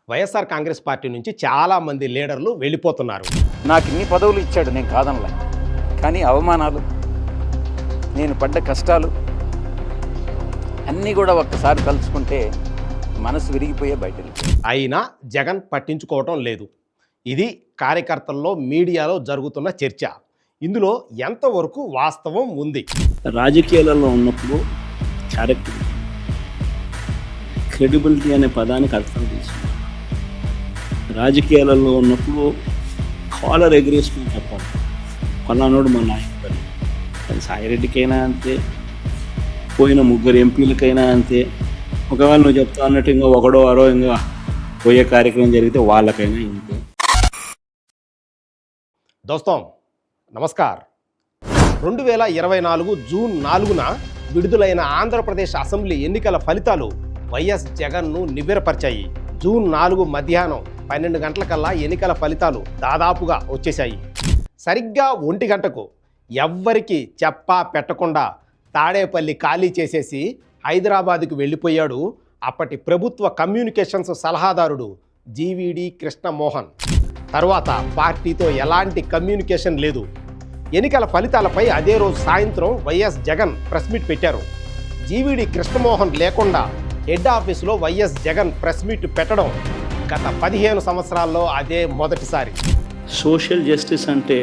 YSR Congress party నుంచి చాలామంది లీడర్లు వెళ్ళిపోతున్నారు. నాకు ఇన్ని పదవులు ఇచ్చాడు, నేను కాదనలే. కానీ అవమానాలు, నేను పడ్డ కష్టాలు అన్నీ కూడా ఒక్కసారి తలుచుకుంటే మనసు విరిగిపోయే బయటకు. అయినా జగన్ పట్టించుకోవటం లేదు. ఇది కార్యకర్తల్లో, మీడియాలో జరుగుతున్న చర్చ. ఇందులో ఎంతవరకు వాస్తవం ఉంది? రాజకీయాలలో ఉన్నప్పుడు క్యారెక్టర్, క్రెడిబిలిటీ అనే పదానికి అర్థం తీసుకుంటాం. రాజకీయాలలో ఉన్నప్పుడు కాలర్ ఎగరేసుకుని చెప్పాలి, కొన్నానోడు మా నాయకుడు. అది సాయిరెడ్డికైనా అంతే, పోయిన ముగ్గురు ఎంపీలకైనా అంతే. ఒకవేళ నువ్వు చెప్తా అన్నట్టు ఇంకా ఒకడో అరో ఇంకా పోయే కార్యక్రమం జరిగితే వాళ్ళకైనా ఇంతే. దోస్తం నమస్కార్. 2024 జూన్ 4న విడుదలైన ఆంధ్రప్రదేశ్ అసెంబ్లీ ఎన్నికల ఫలితాలు వైఎస్ జగన్ను నివ్వెరపరిచాయి. జూన్ 4 మధ్యాహ్నం 12 గంటలకల్లా ఎన్నికల ఫలితాలు దాదాపుగా వచ్చేశాయి. సరిగ్గా 1 గంటకు ఎవ్వరికి చెప్పా పెట్టకుండా తాడేపల్లి ఖాళీ చేసేసి హైదరాబాద్కు వెళ్ళిపోయాడు అప్పటి ప్రభుత్వ కమ్యూనికేషన్స్ సలహాదారుడు జీవీడి కృష్ణమోహన్. తర్వాత పార్టీతో ఎలాంటి కమ్యూనికేషన్ లేదు. ఎన్నికల ఫలితాలపై అదే రోజు సాయంత్రం వైఎస్ జగన్ ప్రెస్ మీట్ పెట్టారు. జీవీడి కృష్ణమోహన్ లేకుండా హెడ్ ఆఫీసులో వైఎస్ జగన్ ప్రెస్ మీట్ పెట్టడం గత 15 సంవత్సరాల్లో అదే మొదటిసారి. సోషల్ జస్టిస్ అంటే,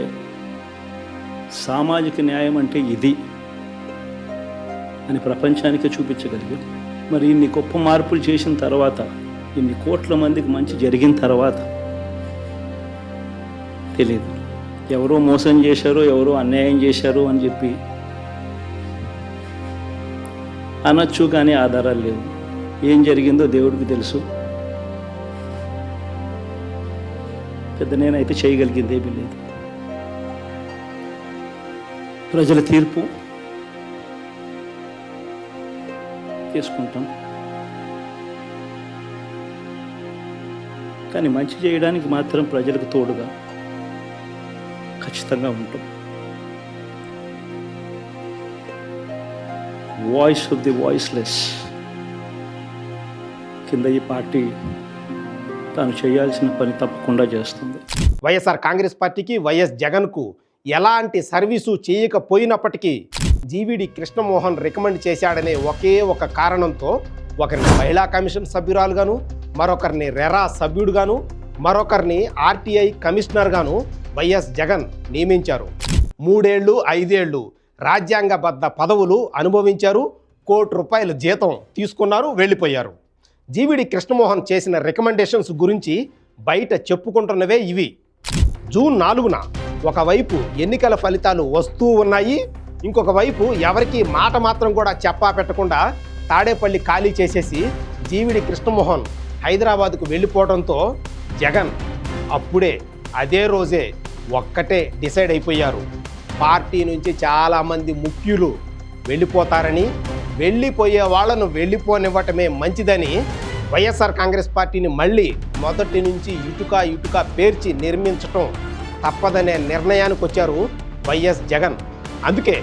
సామాజిక న్యాయం అంటే ఇది అని ప్రపంచానికి చూపించగలిగాం. మరి ఇన్ని గొప్ప మార్పులు చేసిన తర్వాత, ఇన్ని కోట్ల మందికి మంచి జరిగిన తర్వాత తెలియదు. ఎవరో మోసం చేశారో, ఎవరో అన్యాయం చేశారో అని చెప్పి అనొచ్చు, కానీ ఆధారాలు లేవు. ఏం జరిగిందో దేవుడికి తెలుసు. పెద్ద నేనైతే చేయగలిగింది ఏమీ లేదు. ప్రజల తీర్పు తీసుకుంటాం, కానీ మంచి చేయడానికి మాత్రం ప్రజలకు తోడుగా ఖచ్చితంగా ఉంటాం. వాయిస్ ఆఫ్ ది వాయిస్లెస్ కింద ఈ పార్టీ తాను చేయాల్సిన పని తప్పకుండా చేస్తుంది. వైఎస్ఆర్ కాంగ్రెస్ పార్టీకి వైఎస్ జగన్కు ఎలాంటి సర్వీసు చేయకపోయినప్పటికీ జీవీడి కృష్ణమోహన్ రికమెండ్ చేశాడనే ఒకే ఒక కారణంతో ఒకరిని మహిళా కమిషన్ సభ్యురాలుగాను, మరొకరిని రెరా సభ్యుడుగాను, మరొకరిని ఆర్టీఐ కమిషనర్గాను వైఎస్ జగన్ నియమించారు. 3 ఏళ్ళు 5 ఏళ్ళు రాజ్యాంగబద్ధ పదవులు అనుభవించారు. ₹1 కోటి జీతం తీసుకున్నారు, వెళ్ళిపోయారు. జీవీడి కృష్ణమోహన్ చేసిన రికమెండేషన్స్ గురించి బయట చెప్పుకుంటున్నవే ఇవి. జూన్ 4న ఒకవైపు ఎన్నికల ఫలితాలు వస్తూ ఉన్నాయి, ఇంకొక వైపు ఎవరికి మాట మాత్రం కూడా చెప్పా పెట్టకుండా తాడేపల్లి ఖాళీ చేసేసి జీవీడి కృష్ణమోహన్ హైదరాబాద్కు వెళ్ళిపోవడంతో జగన్ అప్పుడే అదే రోజే ఒక్కటే డిసైడ్ అయిపోయారు. పార్టీ నుంచి చాలామంది ముఖ్యులు వెళ్ళిపోతారని, వెళ్ళిపోయే వాళ్ళను వెళ్ళిపోనివ్వటమే మంచిదని వైఎస్ఆర్ కాంగ్రెస్ పార్టీని మళ్ళీ మొదటి నుంచి ఇటుక పేర్చి నిర్మించటం తప్పదనే నిర్ణయానికి వచ్చారు వైఎస్ జగన్. అందుకే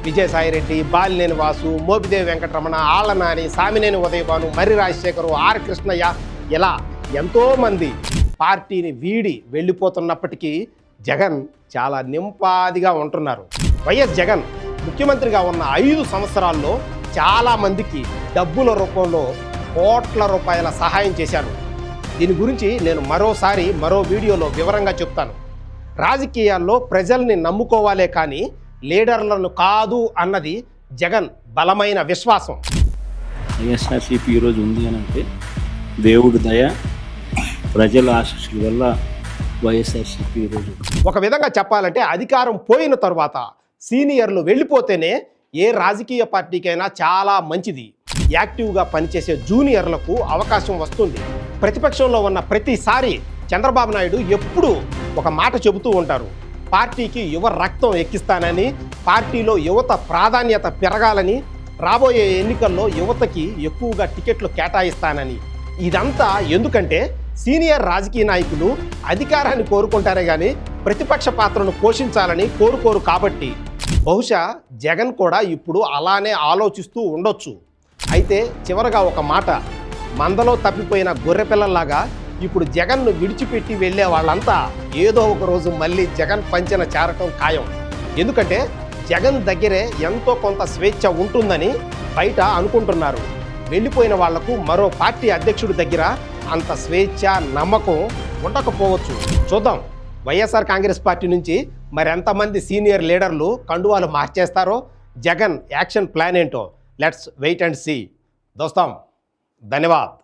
విజయసాయిరెడ్డి, బాలినేని వాసు, మోపిదేవి వెంకటరమణ, ఆళ్లనాని, సామినేని ఉదయభాను, మర్రి రాజశేఖరు, ఆర్ కృష్ణయ్య ఇలా ఎంతోమంది పార్టీని వీడి వెళ్ళిపోతున్నప్పటికీ జగన్ చాలా నింపాదిగా ఉంటున్నారు. వైఎస్ జగన్ ముఖ్యమంత్రిగా ఉన్న 5 సంవత్సరాల్లో చాలామందికి డబ్బుల రూపంలో ₹1,00,00,000 సహాయం చేశారు. దీని గురించి నేను మరో వీడియోలో వివరంగా చెప్తాను. రాజకీయాల్లో ప్రజల్ని నమ్ముకోవాలే కానీ లీడర్లను కాదు అన్నది జగన్ బలమైన విశ్వాసం. వైఎస్ఆర్సీపీ ఈరోజు ఉంది అని అంటే దేవుడి దయ, ప్రజల ఆశీస్సుల వల్ల వైఎస్ఆర్సీపీ ఈరోజు. ఒక విధంగా చెప్పాలంటే అధికారం పోయిన తర్వాత సీనియర్లు వెళ్ళిపోతేనే ఏ రాజకీయ పార్టీకైనా చాలా మంచిది. యాక్టివ్గా పనిచేసే జూనియర్లకు అవకాశం వస్తుంది. ప్రతిపక్షంలో ఉన్న ప్రతిసారి చంద్రబాబు నాయుడు ఎప్పుడూ ఒక మాట చెబుతూ ఉంటారు, పార్టీకి యువ రక్తం ఎక్కిస్తానని, పార్టీలో యువత ప్రాధాన్యత పెరగాలని, రాబోయే ఎన్నికల్లో యువతకి ఎక్కువగా టికెట్లు కేటాయిస్తానని. ఇదంతా ఎందుకంటే సీనియర్ రాజకీయ నాయకులు అధికారాన్ని కోరుకుంటారే కానీ ప్రతిపక్ష పాత్రను పోషించాలని కోరుకోరు. కాబట్టి బహుశా జగన్ కూడా ఇప్పుడు అలానే ఆలోచిస్తూ ఉండొచ్చు. అయితే చివరగా ఒక మాట, మందలో తప్పిపోయిన గొర్రెపిల్లల్లాగా ఇప్పుడు జగన్ను విడిచిపెట్టి వెళ్ళే వాళ్ళంతా ఏదో ఒక రోజు మళ్ళీ జగన్ పంచెన చేరటం ఖాయం. ఎందుకంటే జగన్ దగ్గరే ఎంతో కొంత స్వేచ్ఛ ఉంటుందని బయట అనుకుంటున్నారు. వెళ్ళిపోయిన వాళ్లకు మరో పార్టీ అధ్యక్షుడి దగ్గర అంత స్వేచ్ఛ, నమ్మకం ఉండకపోవచ్చు. చూద్దాం వైఎస్ఆర్ కాంగ్రెస్ పార్టీ నుంచి మరెంతమంది సీనియర్ లీడర్లు కండువాలు మార్చేస్తారో, జగన్ యాక్షన్ ప్లాన్ ఏంటో. Let's wait and see. దోస్తాం, ధన్యవాద్.